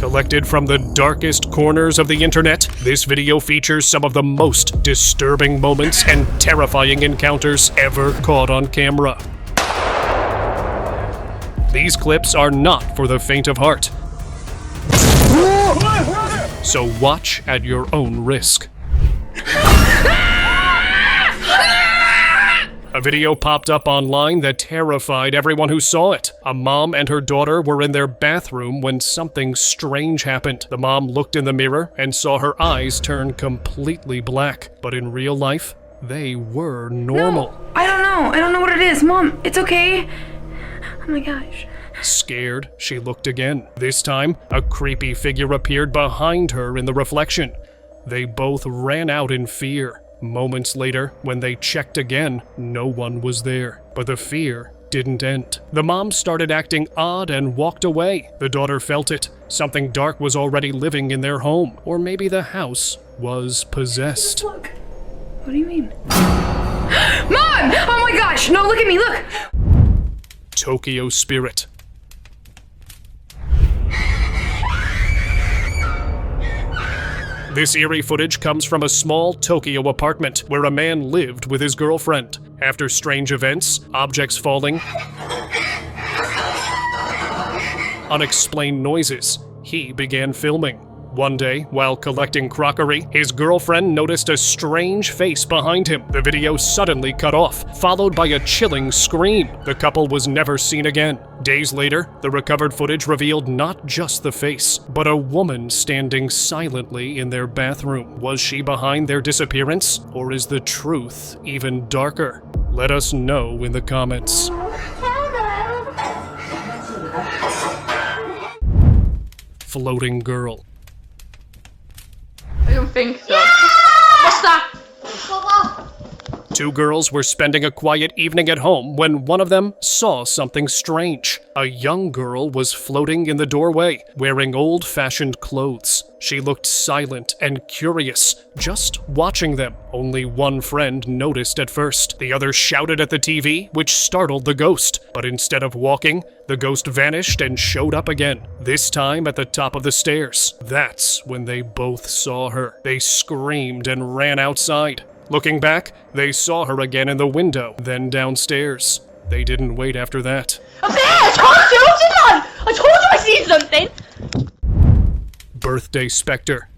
Collected from the darkest corners of the internet, this video features some of the most disturbing moments and terrifying encounters ever caught on camera. These clips are not for the faint of heart, so watch at your own risk. A video popped up online that terrified everyone who saw it. A mom and her daughter were in their bathroom when something strange happened. The mom looked in the mirror and saw her eyes turn completely black. But in real life, they were normal. No, I don't know what it is. Mom, it's okay. Oh my gosh. Scared, she looked again. This time, a creepy figure appeared behind her in the reflection. They both ran out in fear. Moments later, when they checked again, no one was there. But the fear didn't end. The mom started acting odd and walked away. The daughter felt it. Something dark was already living in their home. Or maybe the house was possessed. Look. What do you mean? Mom! Oh my gosh! No, look at me, look! Tokyo Spirit. This eerie footage comes from a small Tokyo apartment where a man lived with his girlfriend. After strange events, objects falling, unexplained noises, he began filming. One day, while collecting crockery, his girlfriend noticed a strange face behind him. The video suddenly cut off, followed by a chilling scream. The couple was never seen again. Days later, the recovered footage revealed not just the face, but a woman standing silently in their bathroom. Was she behind their disappearance, or is the truth even darker? Let us know in the comments. Floating girl. I don't think so. What's that? Two girls were spending a quiet evening at home when one of them saw something strange. A young girl was floating in the doorway, wearing old-fashioned clothes. She looked silent and curious, just watching them. Only one friend noticed at first. The other shouted at the TV, which startled the ghost. But instead of walking, the ghost vanished and showed up again, this time at the top of the stairs. That's when they both saw her. They screamed and ran outside. Looking back, they saw her again in the window, then downstairs. They didn't wait after that. Up there! I told you! What's it on? I told you I seen something! Birthday Spectre.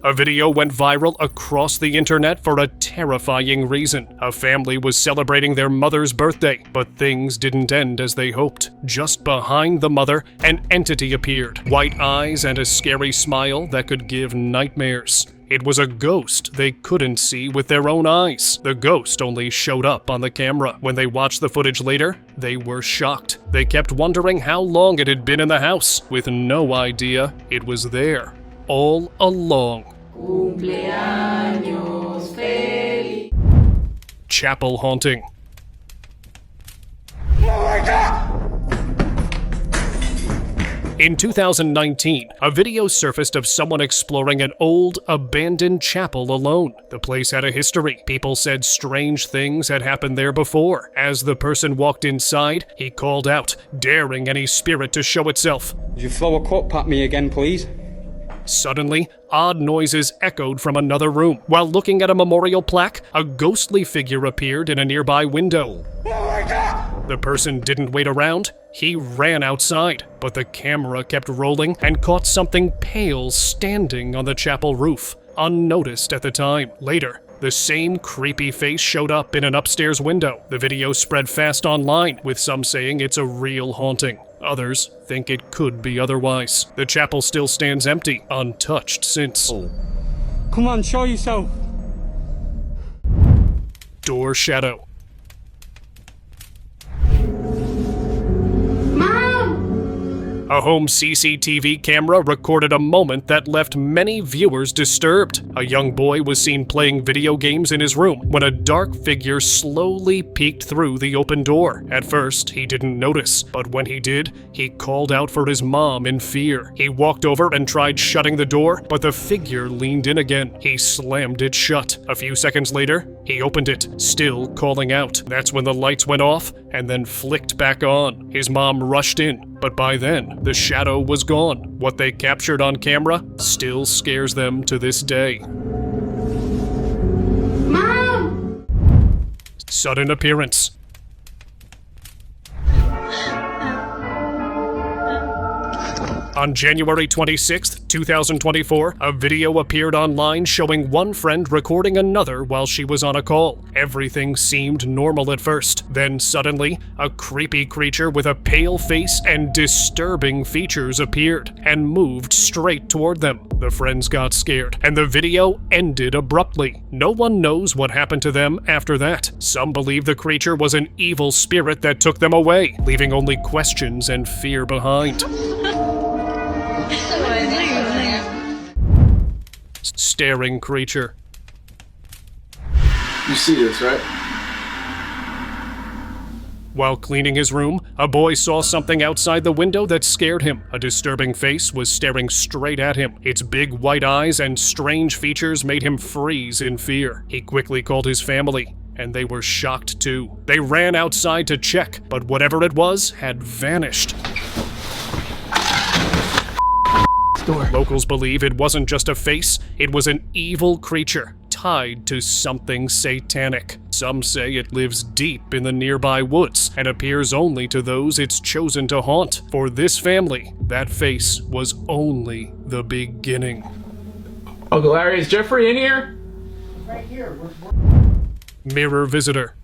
A video went viral across the internet for a terrifying reason. A family was celebrating their mother's birthday, but things didn't end as they hoped. Just behind the mother, an entity appeared. White eyes and a scary smile that could give nightmares. It was a ghost they couldn't see with their own eyes. The ghost only showed up on the camera. When they watched the footage later, they were shocked. They kept wondering how long it had been in the house, with no idea it was there all along. Chapel haunting. Oh my God! In 2019, a video surfaced of someone exploring an old, abandoned chapel alone. The place had a history. People said strange things had happened there before. As the person walked inside, he called out, daring any spirit to show itself. Would you throw a cup at me again, please? Suddenly, odd noises echoed from another room. While looking at a memorial plaque, a ghostly figure appeared in a nearby window. Oh my God! The person didn't wait around. He ran outside, but the camera kept rolling and caught something pale standing on the chapel roof, unnoticed at the time. Later, the same creepy face showed up in an upstairs window. The video spread fast online, with some saying it's a real haunting. Others think it could be otherwise. The chapel still stands empty, untouched since. Come on, show yourself. Door shadow. Mom! A home CCTV camera recorded a moment that left many viewers disturbed. A young boy was seen playing video games in his room when a dark figure slowly peeked through the open door. At first, he didn't notice, but when he did, he called out for his mom in fear. He walked over and tried shutting the door, but the figure leaned in again. He slammed it shut. A few seconds later, he opened it, still calling out. That's when the lights went off and then flicked back on. His mom rushed in, but by then, the shadow was gone. What they captured on camera still scares them to this day. Mom! Sudden appearance. On January 26, 2024, a video appeared online showing one friend recording another while she was on a call. Everything seemed normal at first. Then suddenly, a creepy creature with a pale face and disturbing features appeared and moved straight toward them. The friends got scared, and the video ended abruptly. No one knows what happened to them after that. Some believe the creature was an evil spirit that took them away, leaving only questions and fear behind. Staring creature. You see this, right? While cleaning his room, a boy saw something outside the window that scared him. A disturbing face was staring straight at him. Its big white eyes and strange features made him freeze in fear. He quickly called his family, and they were shocked too. They ran outside to check, but whatever it was had vanished. Locals believe it wasn't just a face, it was an evil creature tied to something satanic. Some say it lives deep in the nearby woods and appears only to those it's chosen to haunt. For this family, that face was only the beginning. Uncle Larry, is Jeffrey in here? Mirror visitor.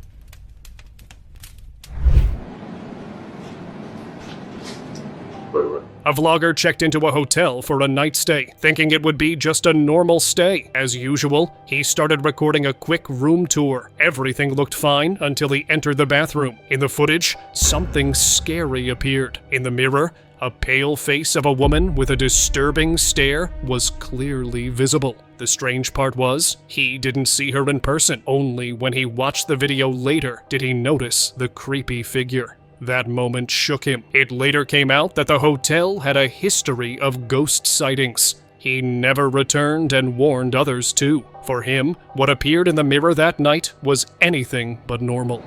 A vlogger checked into a hotel for a night stay, thinking it would be just a normal stay. As usual, he started recording a quick room tour. Everything looked fine until he entered the bathroom. In the footage, something scary appeared. In the mirror, a pale face of a woman with a disturbing stare was clearly visible. The strange part was, he didn't see her in person. Only when he watched the video later did he notice the creepy figure. That moment shook him. It later came out that the hotel had a history of ghost sightings. He never returned and warned others too. For him, what appeared in the mirror that night was anything but normal.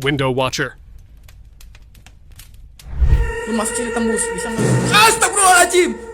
Window watcher. Lu masuk sini tembus, bisa masuk. Astagfirullahaladzim!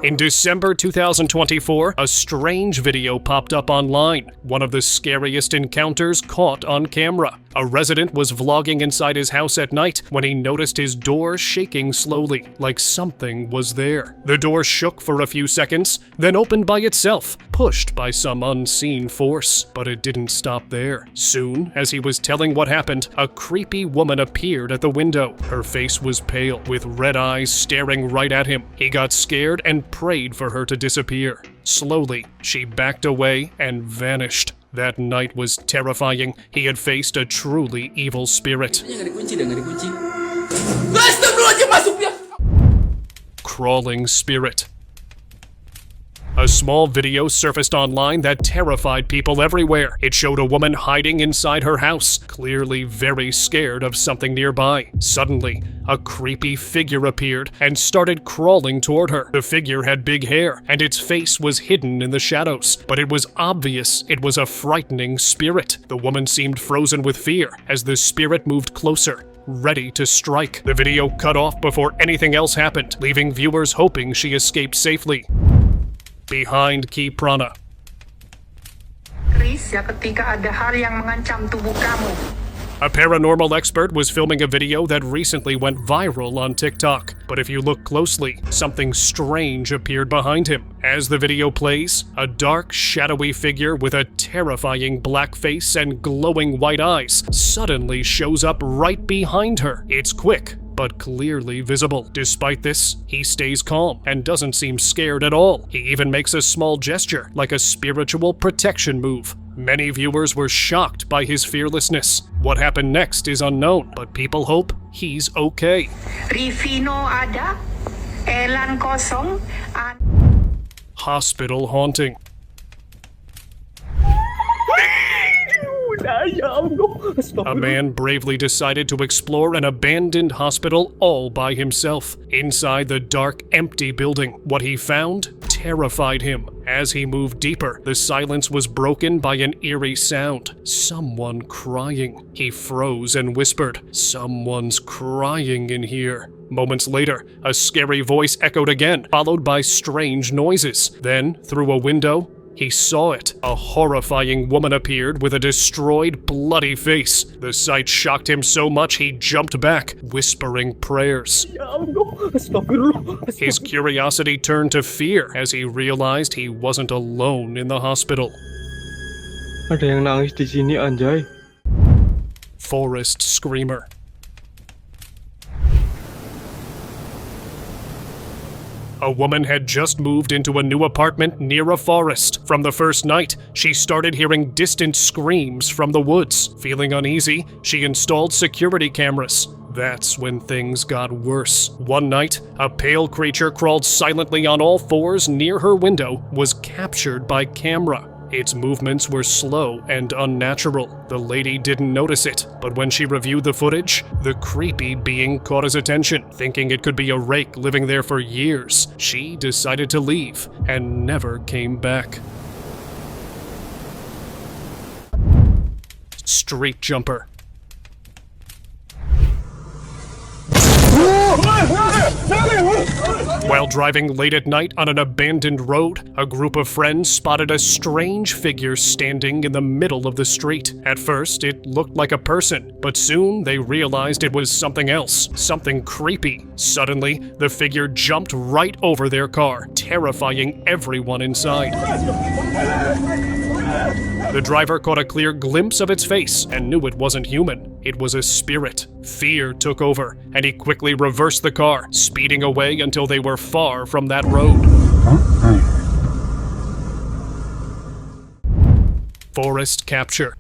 In December 2024, a strange video popped up online, one of the scariest encounters caught on camera. A resident was vlogging inside his house at night when he noticed his door shaking slowly, like something was there. The door shook for a few seconds, then opened by itself, pushed by some unseen force. But it didn't stop there. Soon, as he was telling what happened, a creepy woman appeared at the window. Her face was pale, with red eyes staring right at him. He got scared and prayed for her to disappear. Slowly, she backed away and vanished. That night was terrifying. He had faced a truly evil spirit. Nggak dikunci dah, nggak dikunci. Astagfirullahaladzim, masuk dia! Crawling spirit. A small video surfaced online that terrified people everywhere. It showed a woman hiding inside her house, clearly very scared of something nearby. Suddenly, a creepy figure appeared and started crawling toward her. The figure had big hair, and its face was hidden in the shadows, but it was obvious it was a frightening spirit. The woman seemed frozen with fear as the spirit moved closer, ready to strike. The video cut off before anything else happened, leaving viewers hoping she escaped safely. Behind Key Prana. Chris, ya ketika ada hal yang mengancam tubuh kamu. A paranormal expert was filming a video that recently went viral on TikTok. But if you look closely, something strange appeared behind him. As the video plays, a dark, shadowy figure with a terrifying black face and glowing white eyes suddenly shows up right behind her. It's quick, but clearly visible. Despite this, he stays calm and doesn't seem scared at all. He even makes a small gesture, like a spiritual protection move. Many viewers were shocked by his fearlessness. What happened next is unknown, but people hope he's okay. Rifino ada, Elan kosong, Hospital haunting. A man bravely decided to explore an abandoned hospital all by himself. Inside the dark, empty building, what he found terrified him. As he moved deeper, the silence was broken by an eerie sound. Someone crying. He froze and whispered, "Someone's crying in here." Moments later, a scary voice echoed again, followed by strange noises. Then, through a window, he saw it. A horrifying woman appeared with a destroyed, bloody face. The sight shocked him so much he jumped back, whispering prayers. His curiosity turned to fear as he realized he wasn't alone in the hospital. Ada yang nangis di sini, anjay. Forest screamer. A woman had just moved into a new apartment near a forest. From the first night, she started hearing distant screams from the woods. Feeling uneasy, she installed security cameras. That's when things got worse. One night, a pale creature crawled silently on all fours near her window, was captured by camera. Its movements were slow and unnatural. The lady didn't notice it, but when she reviewed the footage, the creepy being caught his attention. Thinking it could be a rake living there for years, she decided to leave and never came back. Street jumper. While driving late at night on an abandoned road, a group of friends spotted a strange figure standing in the middle of the street. At first, it looked like a person, but soon they realized it was something else, something creepy. Suddenly, the figure jumped right over their car, terrifying everyone inside. The driver caught a clear glimpse of its face and knew it wasn't human. It was a spirit. Fear took over, and he quickly reversed the car, speeding away until they were far from that road. Forest capture.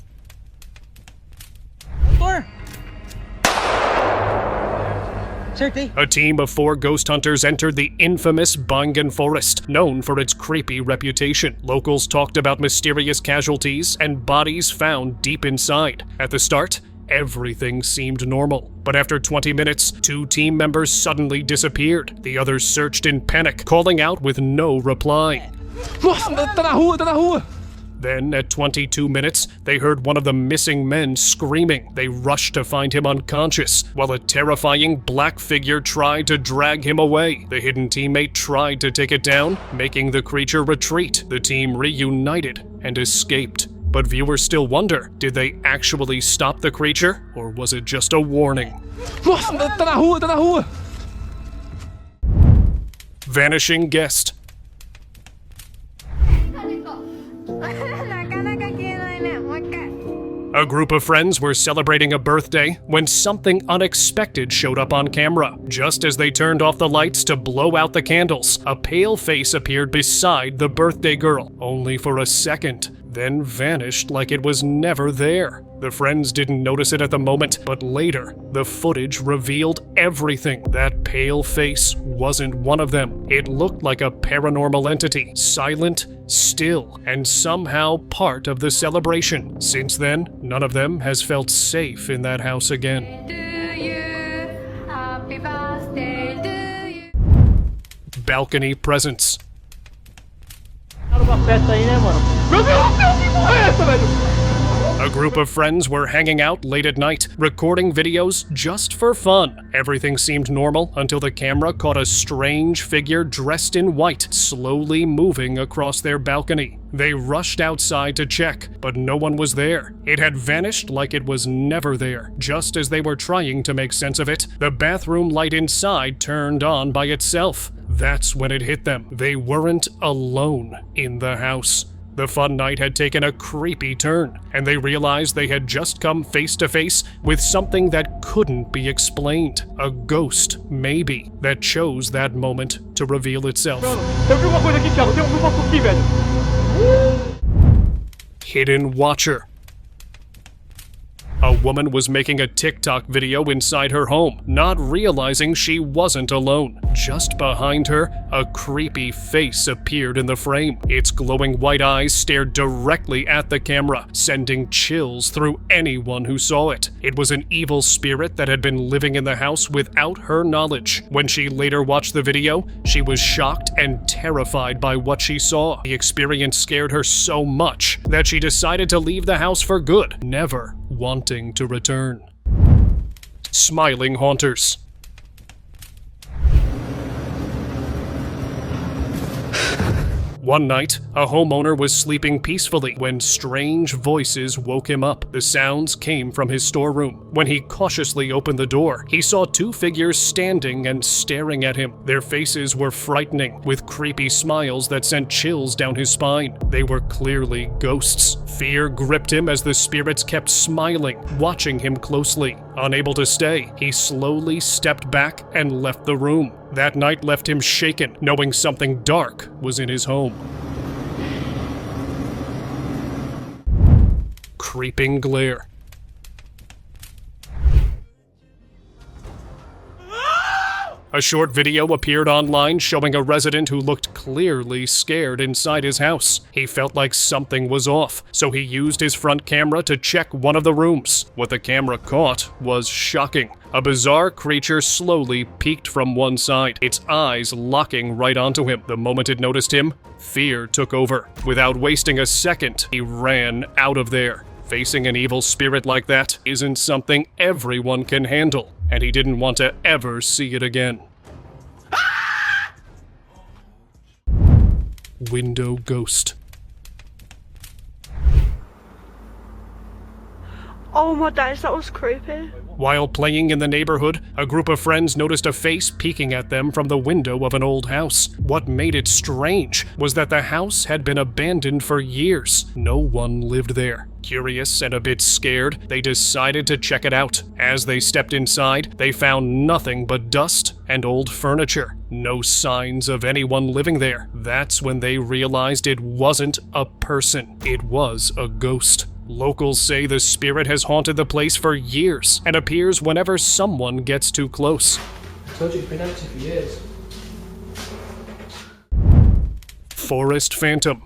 A team of 4 ghost hunters entered the infamous Bangan Forest, known for its creepy reputation. Locals talked about mysterious casualties and bodies found deep inside. At the start, everything seemed normal. But after 20 minutes, 2 team members suddenly disappeared. The others searched in panic, calling out with no reply. Then, at 22 minutes, they heard one of the missing men screaming. They rushed to find him unconscious, while a terrifying black figure tried to drag him away. The hidden teammate tried to take it down, making the creature retreat. The team reunited and escaped. But viewers still wonder, did they actually stop the creature, or was it just a warning? Vanishing guest. A group of friends were celebrating a birthday when something unexpected showed up on camera. Just as they turned off the lights to blow out the candles, a pale face appeared beside the birthday girl, only for a second, then vanished like it was never there. The friends didn't notice it at the moment, but later, the footage revealed everything. That pale face wasn't one of them. It looked like a paranormal entity, silent, still, and somehow part of the celebration. Since then, none of them has felt safe in that house again. Happy birthday to you. Balcony presence. A group of friends were hanging out late at night, recording videos just for fun. Everything seemed normal until the camera caught a strange figure dressed in white, slowly moving across their balcony. They rushed outside to check, but no one was there. It had vanished like it was never there. Just as they were trying to make sense of it, the bathroom light inside turned on by itself. That's when it hit them. They weren't alone in the house. The fun night had taken a creepy turn, and they realized they had just come face to face with something that couldn't be explained. A ghost, maybe, that chose that moment to reveal itself. hidden watcher. A woman was making a TikTok video inside her home, not realizing she wasn't alone. Just behind her, a creepy face appeared in the frame. Its glowing white eyes stared directly at the camera, sending chills through anyone who saw it. It was an evil spirit that had been living in the house without her knowledge. When she later watched the video, she was shocked and terrified by what she saw. The experience scared her so much that she decided to leave the house for good, never wanting to return. Smiling haunters. One night, a homeowner was sleeping peacefully when strange voices woke him up. The sounds came from his storeroom. When he cautiously opened the door, he saw two figures standing and staring at him. Their faces were frightening, with creepy smiles that sent chills down his spine. They were clearly ghosts. Fear gripped him as the spirits kept smiling, watching him closely. Unable to stay, he slowly stepped back and left the room. That night left him shaken, knowing something dark was in his home. Creeping glare. A short video appeared online showing a resident who looked clearly scared inside his house. He felt like something was off, so he used his front camera to check one of the rooms. What the camera caught was shocking. A bizarre creature slowly peeked from one side, its eyes locking right onto him. The moment it noticed him, fear took over. Without wasting a second, he ran out of there. Facing an evil spirit like that isn't something everyone can handle, and he didn't want to ever see it again. Window ghost. Oh my days, that was creepy. While playing in the neighborhood, a group of friends noticed a face peeking at them from the window of an old house. What made it strange was that the house had been abandoned for years. No one lived there. Curious and a bit scared, they decided to check it out. As they stepped inside, they found nothing but dust and old furniture. No signs of anyone living there. That's when they realized it wasn't a person. It was a ghost. Locals say the spirit has haunted the place for years and appears whenever someone gets too close. I told you it's been empty for years. Forest phantom.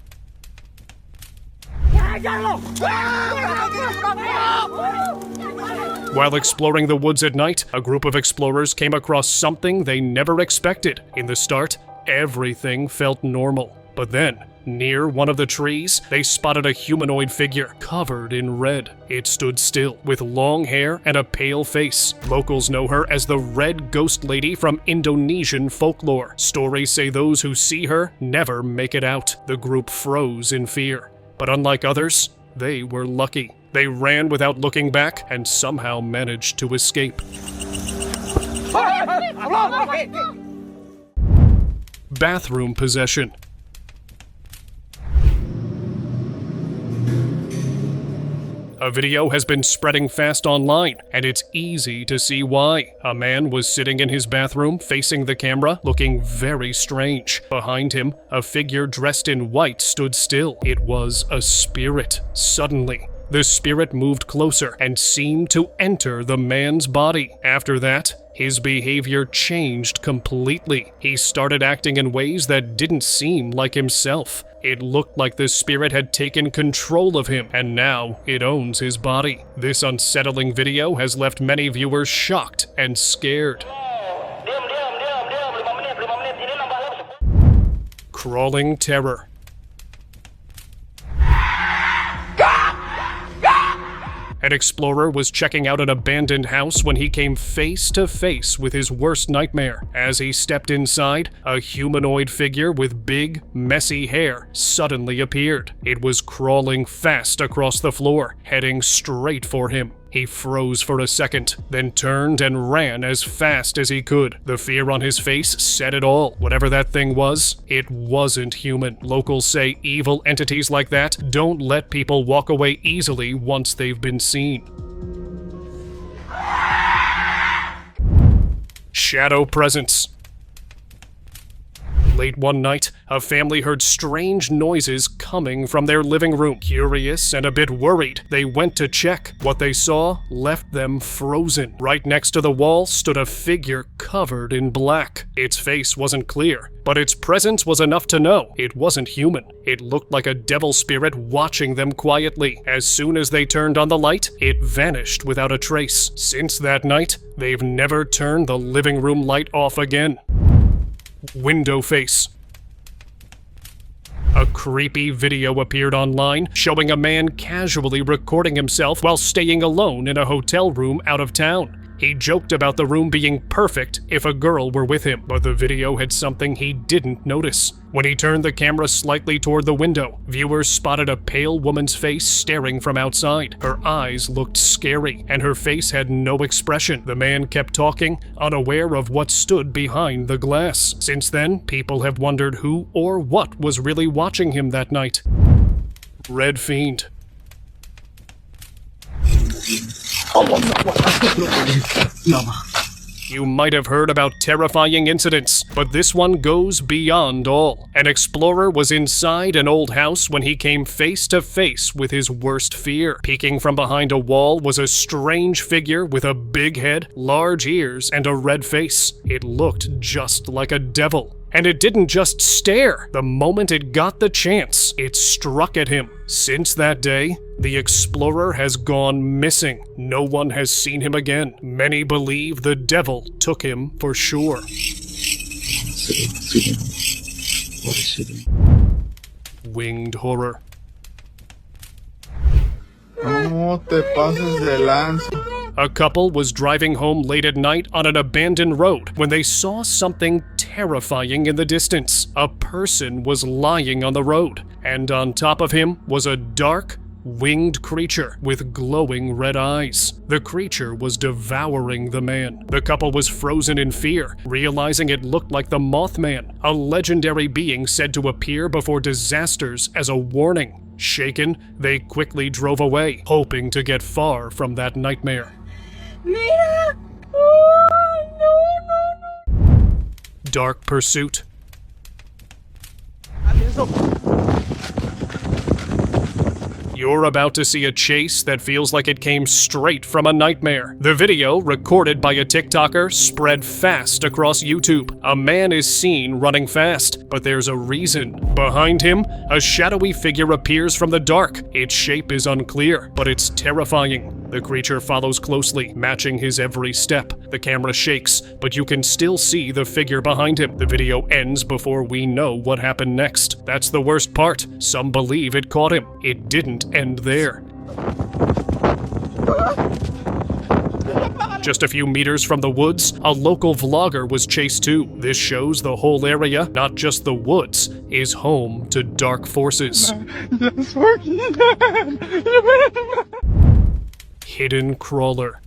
While exploring the woods at night, a group of explorers came across something they never expected. In the start, everything felt normal. But then, near one of the trees, they spotted a humanoid figure covered in red. It stood still, with long hair and a pale face. Locals know her as the Red Ghost Lady from Indonesian folklore. Stories say those who see her never make it out. The group froze in fear. But unlike others, they were lucky. They ran without looking back and somehow managed to escape. Bathroom possession. A video has been spreading fast online, and it's easy to see why. A man was sitting in his bathroom, facing the camera, looking very strange. Behind him, a figure dressed in white stood still. It was a spirit. Suddenly, the spirit moved closer and seemed to enter the man's body. After that, his behavior changed completely. He started acting in ways that didn't seem like himself. It looked like the spirit had taken control of him, and now it owns his body. This unsettling video has left many viewers shocked and scared. Crawling terror. An explorer was checking out an abandoned house when he came face to face with his worst nightmare. As he stepped inside, a humanoid figure with big, messy hair suddenly appeared. It was crawling fast across the floor, heading straight for him. He froze for a second, then turned and ran as fast as he could. The fear on his face said it all. Whatever that thing was, it wasn't human. Locals say evil entities like that don't let people walk away easily once they've been seen. Shadow presence. Late one night, a family heard strange noises coming from their living room. Curious and a bit worried, they went to check. What they saw left them frozen. Right next to the wall stood a figure covered in black. Its face wasn't clear, but its presence was enough to know it wasn't human. It looked like a devil spirit watching them quietly. As soon as they turned on the light, it vanished without a trace. Since that night, they've never turned the living room light off again. Window face. A creepy video appeared online showing a man casually recording himself while staying alone in a hotel room out of town. He joked about the room being perfect if a girl were with him, but the video had something he didn't notice. When he turned the camera slightly toward the window, viewers spotted a pale woman's face staring from outside. Her eyes looked scary, and her face had no expression. The man kept talking, unaware of what stood behind the glass. Since then, people have wondered who or what was really watching him that night. Red Fiend. You might have heard about terrifying incidents, but this one goes beyond all. An explorer was inside an old house when he came face to face with his worst fear. Peeking from behind a wall was a strange figure with a big head, large ears, and a red face. It looked just like a devil. And it didn't just stare. The moment it got the chance, it struck at him. Since that day, the explorer has gone missing. No one has seen him again. Many believe the devil took him for sure. Winged horror. No te pases de lanza. A couple was driving home late at night on an abandoned road when they saw something terrifying in the distance. A person was lying on the road, and on top of him was a dark, winged creature with glowing red eyes. The creature was devouring the man. The couple was frozen in fear, realizing it looked like the Mothman, a legendary being said to appear before disasters as a warning. Shaken, they quickly drove away, hoping to get far from that nightmare. Mira! Oh, no. Dark Pursuit. You're about to see a chase that feels like it came straight from a nightmare. The video, recorded by a TikToker, spread fast across YouTube. A man is seen running fast, but there's a reason. Behind him, a shadowy figure appears from the dark. Its shape is unclear, but it's terrifying. The creature follows closely, matching his every step. The camera shakes, but you can still see the figure behind him. The video ends before we know what happened next. That's the worst part. Some believe it caught him. It didn't end there. Just a few meters from the woods, a local vlogger was chased too. This shows the whole area, not just the woods, is home to dark forces. Hidden crawler.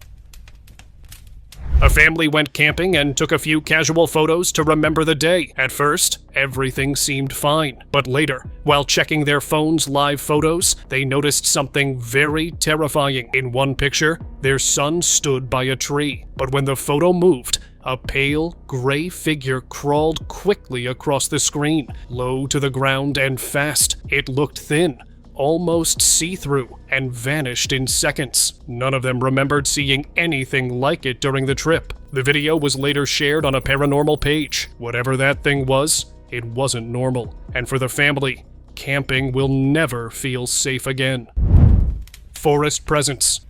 A family went camping and took a few casual photos to remember the day. At first, everything seemed fine. But later, while checking their phone's live photos, they noticed something very terrifying. In one picture, their son stood by a tree. But when the photo moved, a pale, gray figure crawled quickly across the screen, low to the ground and fast. It looked thin, almost see-through, and vanished in seconds. None of them remembered seeing anything like it during the trip. The video was later shared on a paranormal page. Whatever that thing was, it wasn't normal. And for the family, camping will never feel safe again. Forest presence.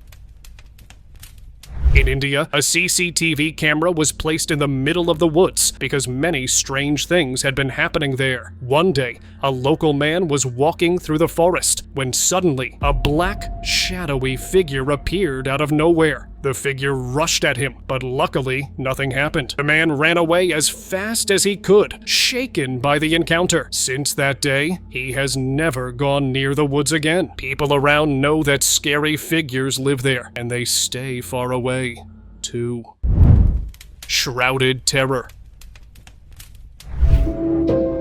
In India, a CCTV camera was placed in the middle of the woods because many strange things had been happening there. One day, a local man was walking through the forest when suddenly a black, shadowy figure appeared out of nowhere. The figure rushed at him, but luckily, nothing happened. The man ran away as fast as he could, shaken by the encounter. Since that day, he has never gone near the woods again. People around know that scary figures live there, and they stay far away, too. Shrouded terror.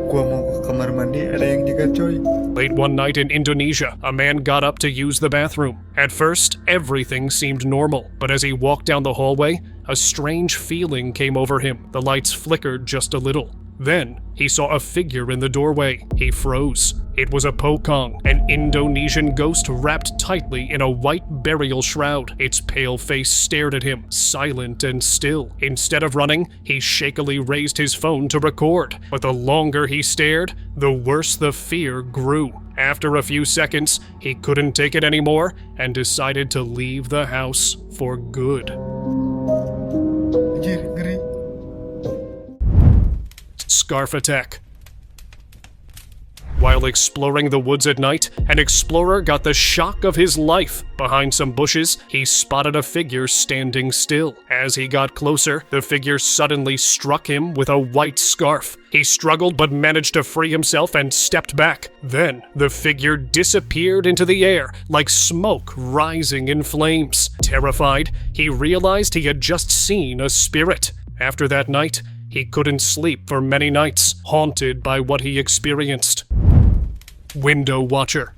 Gua mau ke kamar mandi, ada yang jaga coy. Late one night in Indonesia, a man got up to use the bathroom. At first, everything seemed normal, but as he walked down the hallway, a strange feeling came over him. The lights flickered just a little. Then, he saw a figure in the doorway. He froze. It was a Pocong, an Indonesian ghost wrapped tightly in a white burial shroud. Its pale face stared at him, silent and still. Instead of running, he shakily raised his phone to record. But the longer he stared, the worse the fear grew. After a few seconds, he couldn't take it anymore and decided to leave the house for good. Anjir, ngeri. Scarf attack. While exploring the woods at night, an explorer got the shock of his life. Behind some bushes, he spotted a figure standing still. As he got closer, the figure suddenly struck him with a white scarf. He struggled but managed to free himself and stepped back. Then, the figure disappeared into the air, like smoke rising in flames. Terrified, he realized he had just seen a spirit. After that night, he couldn't sleep for many nights, haunted by what he experienced. Window Watcher.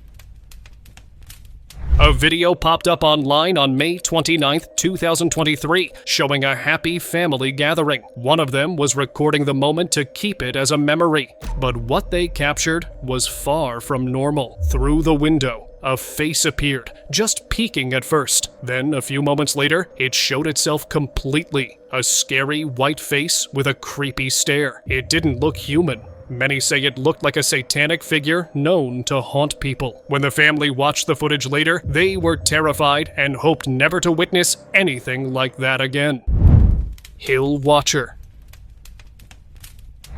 A video popped up online on May 29, 2023, showing a happy family gathering. One of them was recording the moment to keep it as a memory. But what they captured was far from normal. Through the window, a face appeared, just peeking at first. Then, a few moments later, it showed itself completely. A scary white face with a creepy stare. It didn't look human. Many say it looked like a satanic figure known to haunt people. When the family watched the footage later, they were terrified and hoped never to witness anything like that again. Hill Watcher.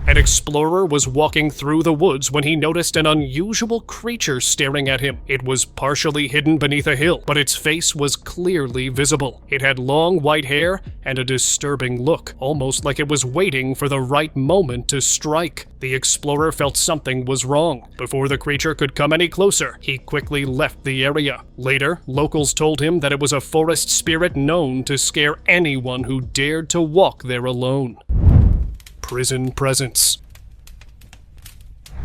An explorer was walking through the woods when he noticed an unusual creature staring at him. It was partially hidden beneath a hill, but its face was clearly visible. It had long white hair and a disturbing look, almost like it was waiting for the right moment to strike. The explorer felt something was wrong. Before the creature could come any closer, he quickly left the area. Later, locals told him that it was a forest spirit known to scare anyone who dared to walk there alone. Prison presence.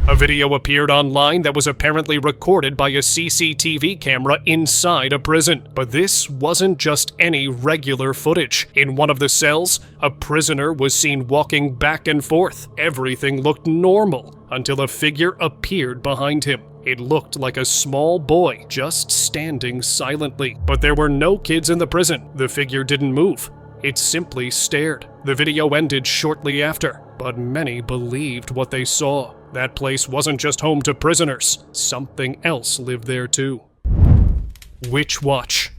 A video appeared online that was apparently recorded by a CCTV camera inside a prison. But this wasn't just any regular footage. In one of the cells, a prisoner was seen walking back and forth. Everything looked normal until a figure appeared behind him. It looked like a small boy just standing silently. But there were no kids in the prison. The figure didn't move. It simply stared. The video ended shortly after, but many believed what they saw. That place wasn't just home to prisoners. Something else lived there too. Witch Watch.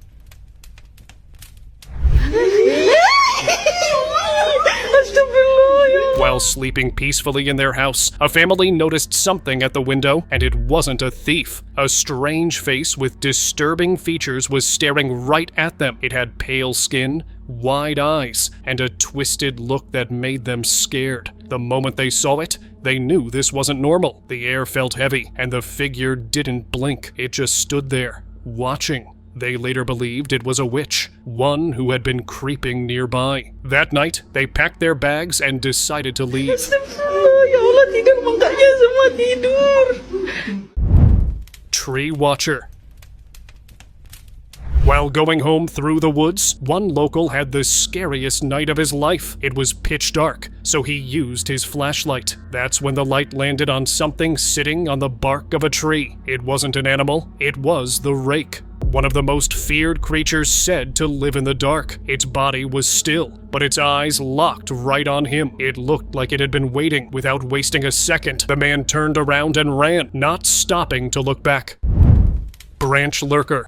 While sleeping peacefully in their house, a family noticed something at the window, and it wasn't a thief. A strange face with disturbing features was staring right at them. It had pale skin, wide eyes, and a twisted look that made them scared. The moment they saw it, they knew this wasn't normal. The air felt heavy, and the figure didn't blink. It just stood there, watching. They later believed it was a witch, one who had been creeping nearby. That night, they packed their bags and decided to leave. Ya Allah, tidur makanya semua tidur. Tree Watcher. While going home through the woods, one local had the scariest night of his life. It was pitch dark, so he used his flashlight. That's when the light landed on something sitting on the bark of a tree. It wasn't an animal, it was the rake. One of the most feared creatures said to live in the dark. Its body was still, but its eyes locked right on him. It looked like it had been waiting. Without wasting a second, the man turned around and ran, not stopping to look back. Branch Lurker.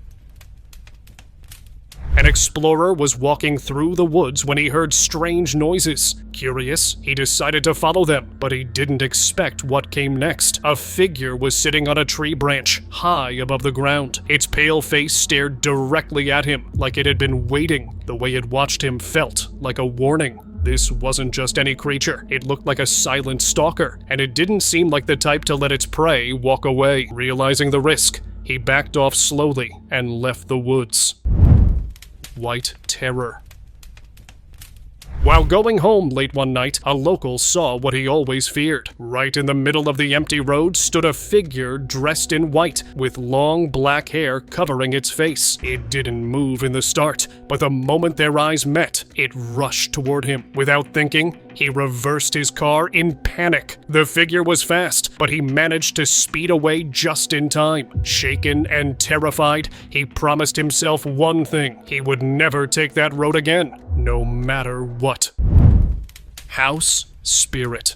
An explorer was walking through the woods when he heard strange noises. Curious, he decided to follow them, but he didn't expect what came next. A figure was sitting on a tree branch, high above the ground. Its pale face stared directly at him, like it had been waiting. The way it watched him felt like a warning. This wasn't just any creature. It looked like a silent stalker, and it didn't seem like the type to let its prey walk away. Realizing the risk, he backed off slowly and left the woods. White Terror. While going home late one night, a local saw what he always feared. Right in the middle of the empty road stood a figure dressed in white, with long black hair covering its face. It didn't move in the start, but the moment their eyes met, it rushed toward him. Without thinking, He reversed his car in panic. The figure was fast, but he managed to speed away just in time. Shaken and terrified, he promised himself one thing: he would never take that road again, no matter what. House Spirit.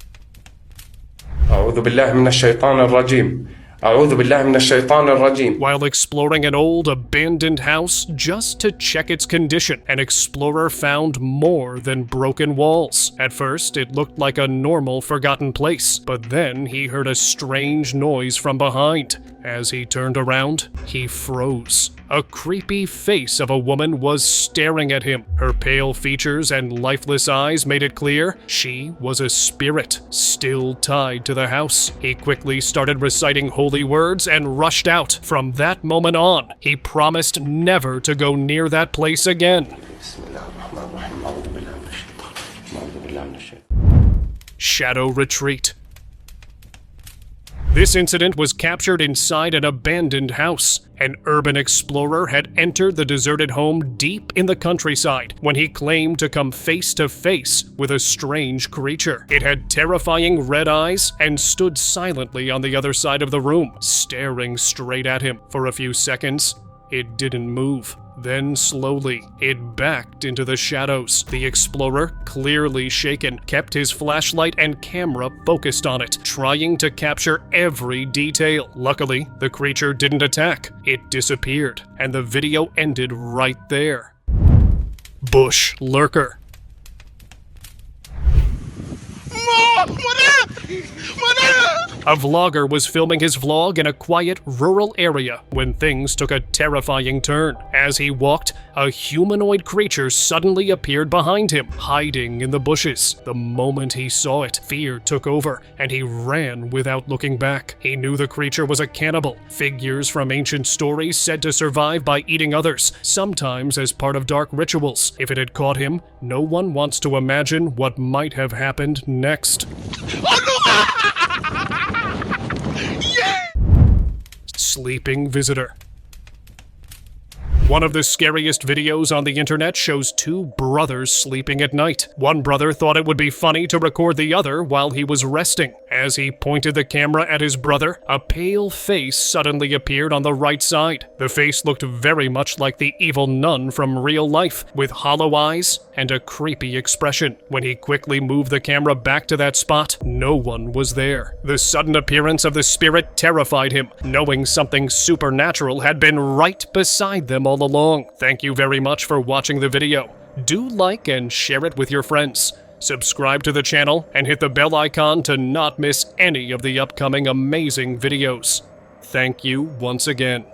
أعوذ بالله من الشيطان الرجيم. أعوذ بالله من الشيطان الرجيم. While exploring an old abandoned house just to check its condition, an explorer found more than broken walls. At first, it looked like a normal forgotten place, but then he heard a strange noise from behind. As he turned around, he froze. A creepy face of a woman was staring at him. Her pale features and lifeless eyes made it clear she was a spirit, still tied to the house. He quickly started reciting holy words and rushed out. From that moment on, he promised never to go near that place again. Shadow Retreat. This incident was captured inside an abandoned house. An urban explorer had entered the deserted home deep in the countryside when he claimed to come face to face with a strange creature. It had terrifying red eyes and stood silently on the other side of the room, staring straight at him. For a few seconds, it didn't move. Then slowly, it backed into the shadows. The explorer, clearly shaken, kept his flashlight and camera focused on it, trying to capture every detail. Luckily, the creature didn't attack. It disappeared, and the video ended right there. Bush Lurker. A vlogger was filming his vlog in a quiet rural area when things took a terrifying turn. As he walked, a humanoid creature suddenly appeared behind him, hiding in the bushes. The moment he saw it, fear took over, and he ran without looking back. He knew the creature was a cannibal, figures from ancient stories said to survive by eating others, sometimes as part of dark rituals. If it had caught him, no one wants to imagine what might have happened next. Sleeping Visitor. One of the scariest videos on the internet shows two brothers sleeping at night. One brother thought it would be funny to record the other while he was resting. As he pointed the camera at his brother, a pale face suddenly appeared on the right side. The face looked very much like the evil nun from real life, with hollow eyes and a creepy expression. When he quickly moved the camera back to that spot, no one was there. The sudden appearance of the spirit terrified him, knowing something supernatural had been right beside them all along. Thank you very much for watching the video. Do like and share it with your friends. Subscribe to the channel and hit the bell icon to not miss any of the upcoming amazing videos. Thank you once again.